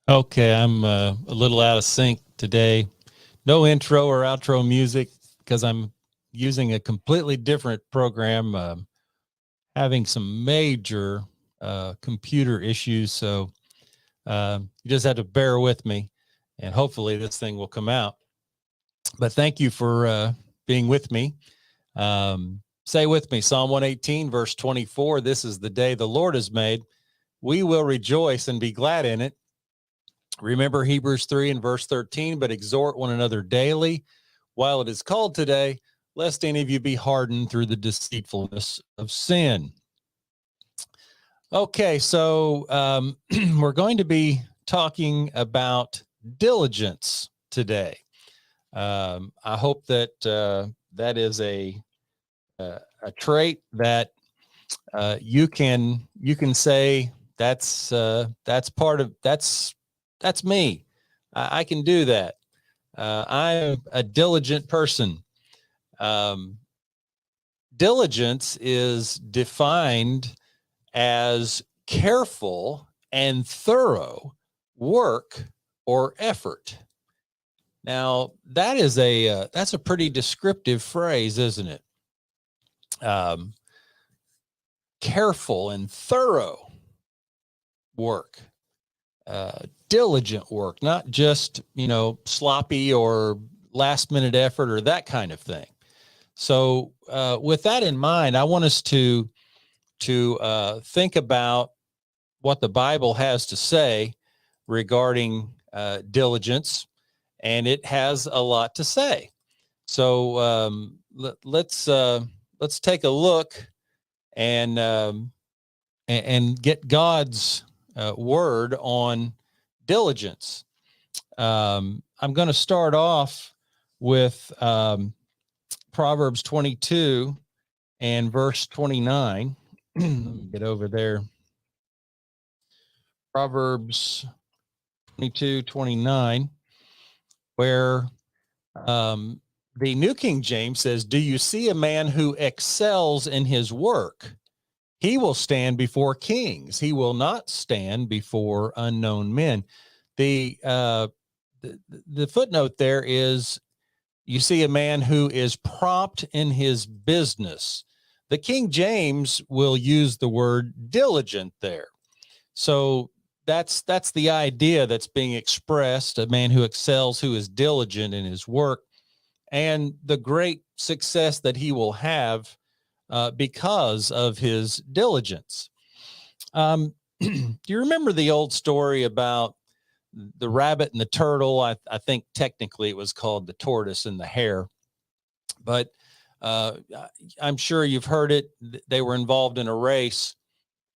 Okay, I'm a little out of sync today. No intro or outro music because I'm using a completely different program, having some major computer issues. So you just have to bear with me, and hopefully this thing will come out. But thank you for being with me. Say with me, Psalm 118, verse 24, this is the day the Lord has made. We will rejoice and be glad in it. Remember Hebrews 3 and verse 13, but exhort one another daily while it is called today, lest any of you be hardened through the deceitfulness of sin. Okay, so we're going to be talking about diligence today. I hope that that is a trait that you can say that's part of that's me. I can do that. I'm a diligent person. Um, Diligence is defined as careful and thorough work or effort. Now, that is that's a pretty descriptive phrase, isn't it? Careful and thorough work, diligent work, not just, sloppy or last minute effort or that kind of thing. So with that in mind, I want us to think about what the Bible has to say regarding diligence, and it has a lot to say. So let's take a look and get God's word on diligence. I'm going to start off with Proverbs 22 and verse 29. Let me get over there. Proverbs 22:29, where the New King James says, "Do you see a man who excels in his work? He will stand before kings. He will not stand before unknown men." The footnote there is, you see a man who is prompt in his business. The King James will use the word diligent there. So that's the idea that's being expressed, a man who excels, who is diligent in his work, and the great success that he will have because of his diligence. Do you remember the old story about the rabbit and the turtle? I think technically it was called the tortoise and the hare, but I'm sure you've heard it. They were involved in a race.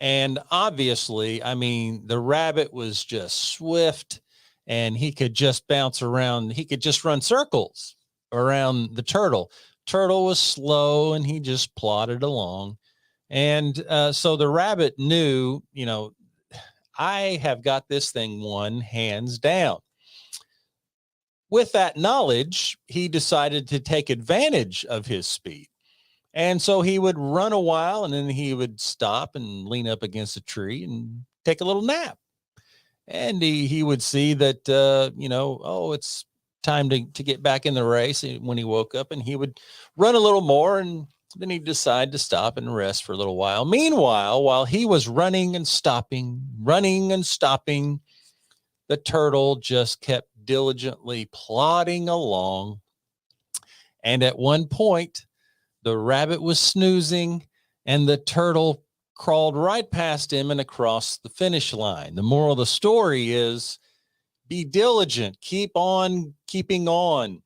And obviously, I mean, the rabbit was just swift and he could just bounce around. He could just run circles around the turtle. Turtle was slow and he just plodded along. And so the rabbit knew, I have got this thing won hands down. With that knowledge, he decided to take advantage of his speed. And so he would run a while and then he would stop and lean up against a tree and take a little nap. And he would see that, it's time to get back in the race when he woke up, and he would run a little more, and then he'd decide to stop and rest for a little while. Meanwhile, while he was running and stopping, the turtle just kept diligently plodding along. And at one point, the rabbit was snoozing and the turtle crawled right past him and across the finish line. The moral of the story is, be diligent, keep on keeping on,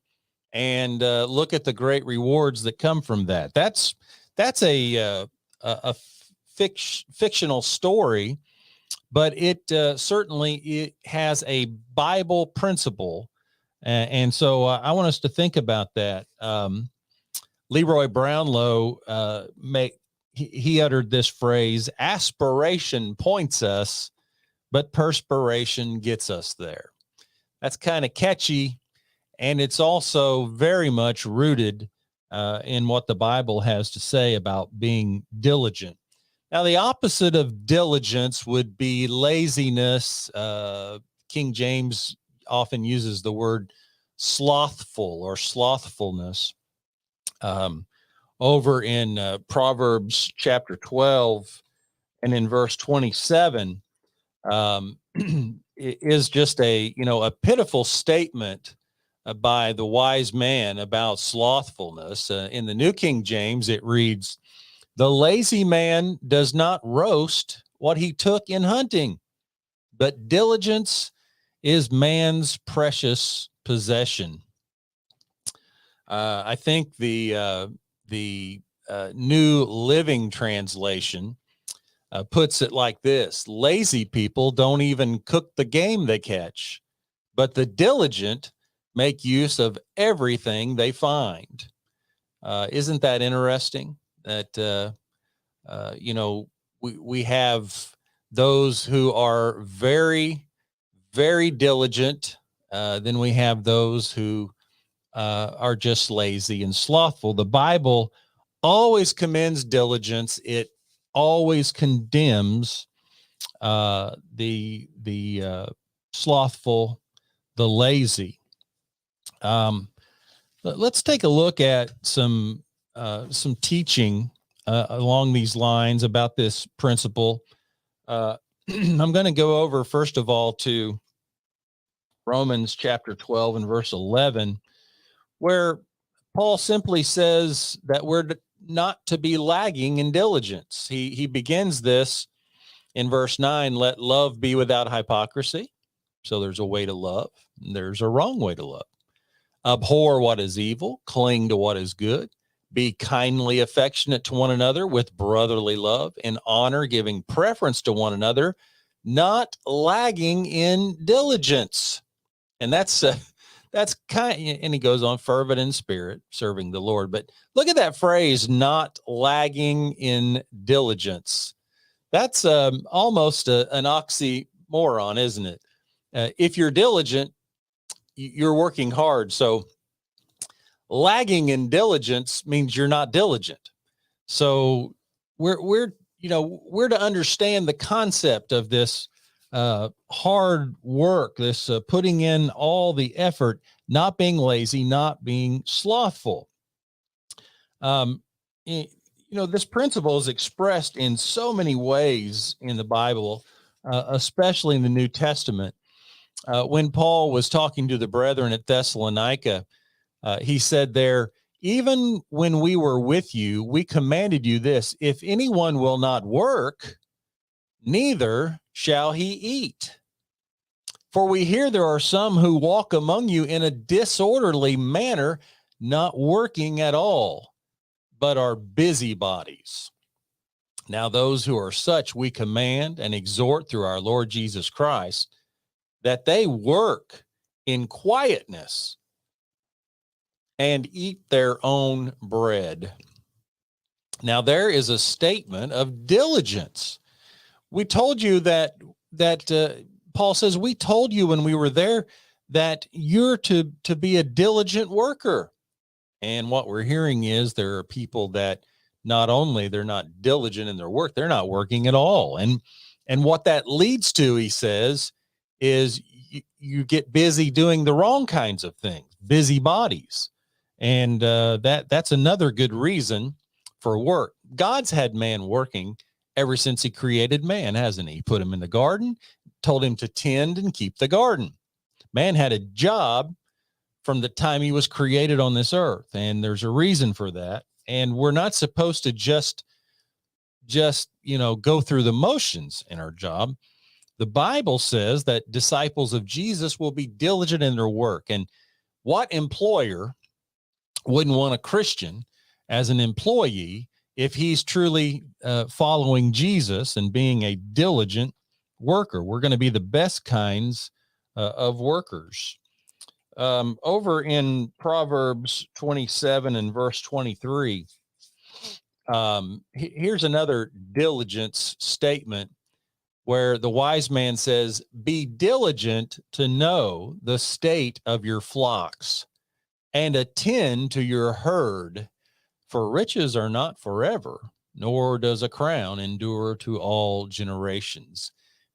and look at the great rewards that come from that. That's a fictional story, but it certainly it has a Bible principle. And so I want us to think about that. Leroy Brownlow he uttered this phrase: aspiration points us, but perspiration gets us there. That's kind of catchy, and it's also very much rooted in what the Bible has to say about being diligent. Now, the opposite of diligence would be laziness, King James often uses the word slothful or slothfulness. Over in Proverbs chapter 12 and in verse 27, is just a pitiful statement by the wise man about slothfulness. In the New King James, it reads, "The lazy man does not roast what he took in hunting, but diligence is man's precious possession." I think the New Living Translation puts it like this: lazy people don't even cook the game they catch, but the diligent make use of everything they find. Isn't that interesting? That we have those who are very, very diligent. Then we have those who are just lazy and slothful. The Bible always commends diligence. It always condemns the slothful, the lazy. Let's take a look at some teaching along these lines about this principle. I'm going to go over, first of all, to Romans chapter 12 and verse 11, where Paul simply says that we're not to be lagging in diligence. He begins this in verse 9, "Let love be without hypocrisy." So there's a way to love, and there's a wrong way to love. "Abhor what is evil, cling to what is good. Be kindly affectionate to one another with brotherly love, in honor, giving preference to one another, not lagging in diligence." And that's kind. And he goes on, "fervent in spirit, serving the Lord." But look at that phrase, "not lagging in diligence." That's almost an oxymoron, isn't it? If you're diligent, you're working hard. So lagging in diligence means you're not diligent. So we're to understand the concept of this hard work, this putting in all the effort, not being lazy, not being slothful. This principle is expressed in so many ways in the Bible, especially in the New Testament. When Paul was talking to the brethren at Thessalonica, he said there, "Even when we were with you, we commanded you this: if anyone will not work, neither shall he eat. For we hear there are some who walk among you in a disorderly manner, not working at all, but are busybodies. Now those who are such we command and exhort through our Lord Jesus Christ, that they work in quietness and eat their own bread." Now there is a statement of diligence. We told you that Paul says, we told you when we were there that you're to be a diligent worker. And what we're hearing is there are people that not only they're not diligent in their work, they're not working at all. And what that leads to, he says, is you get busy doing the wrong kinds of things, busybodies. And that's another good reason for work. God's had man working ever since he created man, hasn't he? He put him in the garden, told him to tend and keep the garden. Man had a job from the time he was created on this earth, and there's a reason for that. And we're not supposed to just go through the motions in our job. The Bible says that disciples of Jesus will be diligent in their work. And what employer wouldn't want a Christian as an employee if he's truly following Jesus and being a diligent worker? We're going to be the best kinds of workers. Over in Proverbs 27 and verse 23, here's another diligence statement where the wise man says, "Be diligent to know the state of your flocks and attend to your herd, for riches are not forever, nor does a crown endure to all generations."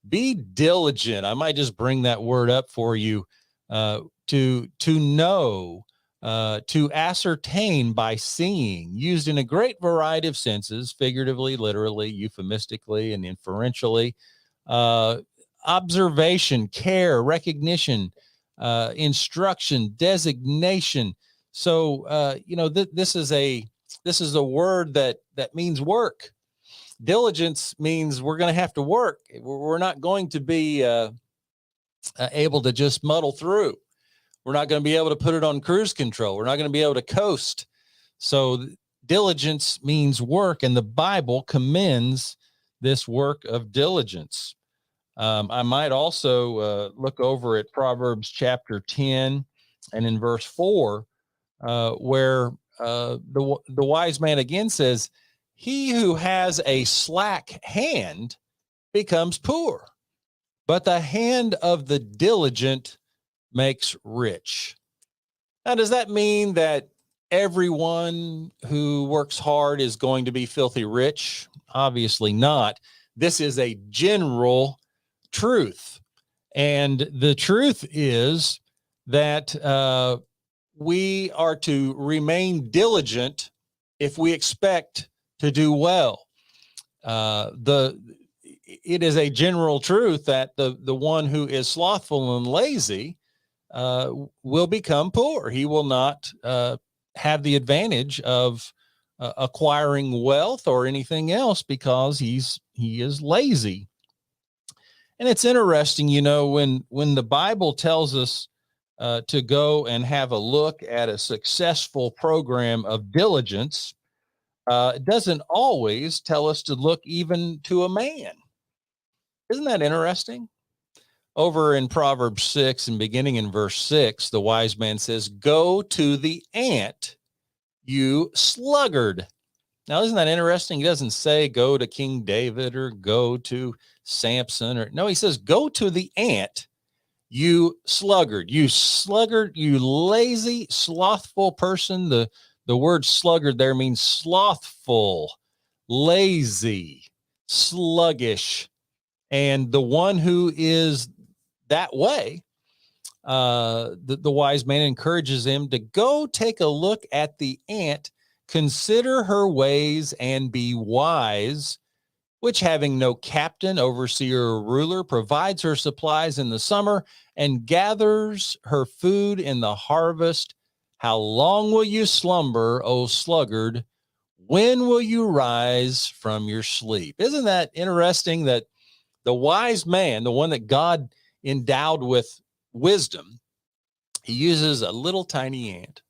Be diligent. I might just bring that word up for you, to know, to ascertain by seeing, used in a great variety of senses, figuratively, literally, euphemistically, and inferentially. Observation, care, recognition, instruction, designation. So, this is a word that means work. Diligence means we're going to have to work. We're not going to be able to just muddle through. We're not going to be able to put it on cruise control. We're not going to be able to coast. So diligence means work, and the Bible commends this work of diligence. I might also look over at Proverbs chapter 10 and in verse 4, where the wise man again says, he who has a slack hand becomes poor, but the hand of the diligent makes rich. Now, does that mean that everyone who works hard is going to be filthy rich? Obviously not. This is a general truth. And the truth is that we are to remain diligent if we expect to do well. It is a general truth that the one who is slothful and lazy will become poor. He will not have the advantage of acquiring wealth or anything else because he is lazy. And it's interesting, when the Bible tells us to go and have a look at a successful program of diligence, it doesn't always tell us to look even to a man. Isn't that interesting? Over in Proverbs 6 and beginning in verse 6, the wise man says, "Go to the ant, you sluggard." Now, isn't that interesting? He doesn't say go to King David or go to Samson, no, he says, go to the ant, you sluggard, you lazy, slothful person. The word sluggard there means slothful, lazy, sluggish. And the one who is that way, the wise man encourages him to go take a look at the ant, consider her ways and be wise, which having no captain, overseer, or ruler, provides her supplies in the summer and gathers her food in the harvest. How long will you slumber, O sluggard? When will you rise from your sleep? Isn't that interesting that the wise man, the one that God endowed with wisdom, he uses a little tiny ant.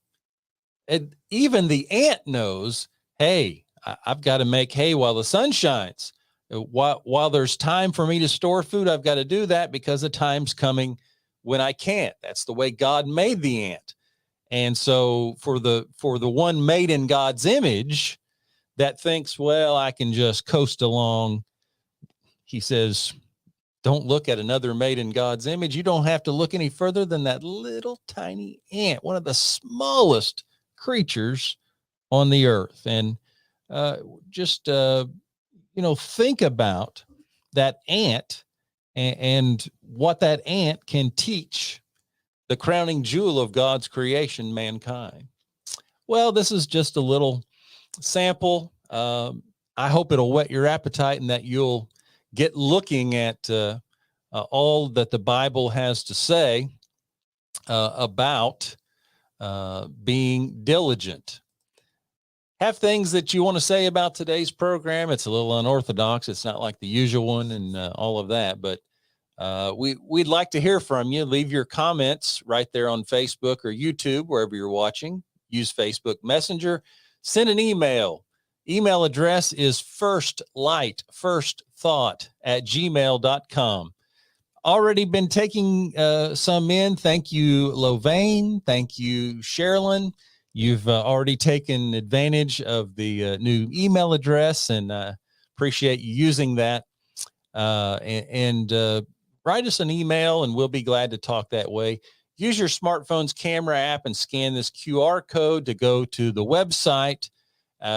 And even the ant knows, hey, I've got to make hay while the sun shines. While there's time for me to store food, I've got to do that because the time's coming when I can't. That's the way God made the ant. And so for the one made in God's image that thinks, well, I can just coast along, he says, don't look at another made in God's image. You don't have to look any further than that little tiny ant, one of the smallest creatures on the earth. And just think about that ant and what that ant can teach the crowning jewel of God's creation, mankind. Well, this is just a little sample. I hope it'll whet your appetite and that you'll get looking at all that the Bible has to say about being diligent. Have things that you want to say about today's program. It's a little unorthodox. It's not like the usual one and all of that, but we'd like to hear from you. Leave your comments right there on Facebook or YouTube, wherever you're watching. Use Facebook Messenger. Send an email. Email address is firstthought@gmail.com. Already been taking some in. Thank you, Lovain. Thank you, Sherilyn. You've already taken advantage of the new email address, and appreciate you using that. And write us an email, and we'll be glad to talk that way. Use your smartphone's camera app and scan this QR code to go to the website,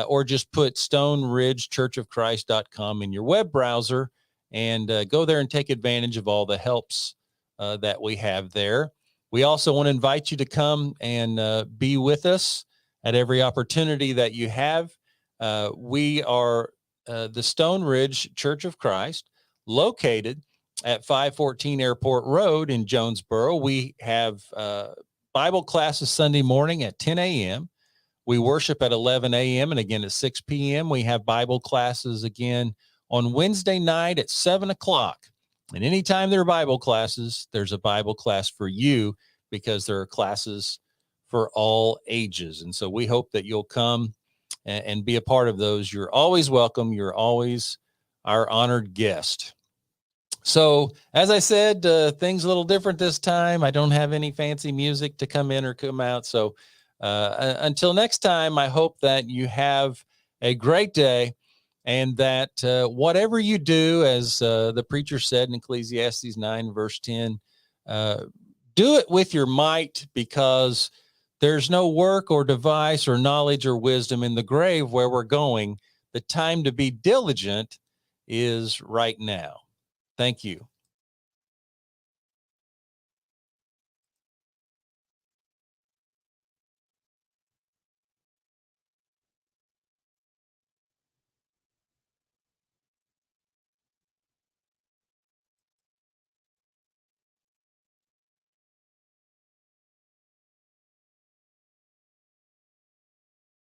or just put stoneridgechurchofchrist.com in your web browser, and go there and take advantage of all the helps that we have there. We also want to invite you to come and be with us at every opportunity that you have. We are the Stone Ridge Church of Christ, located at 514 Airport Road in Jonesboro. We have Bible classes Sunday morning at 10 a.m. We worship at 11 a.m. and again at 6 p.m. We have Bible classes again on Wednesday night at 7 o'clock. And anytime there are Bible classes, there's a Bible class for you, because there are classes for all ages. And so we hope that you'll come and be a part of those. You're always welcome. You're always our honored guest. So, as I said, things a little different this time. I don't have any fancy music to come in or come out. So, until next time, I hope that you have a great day, and that whatever you do, as the preacher said in Ecclesiastes 9, verse 10, do it with your might, because there's no work or device or knowledge or wisdom in the grave where we're going. The time to be diligent is right now. Thank you.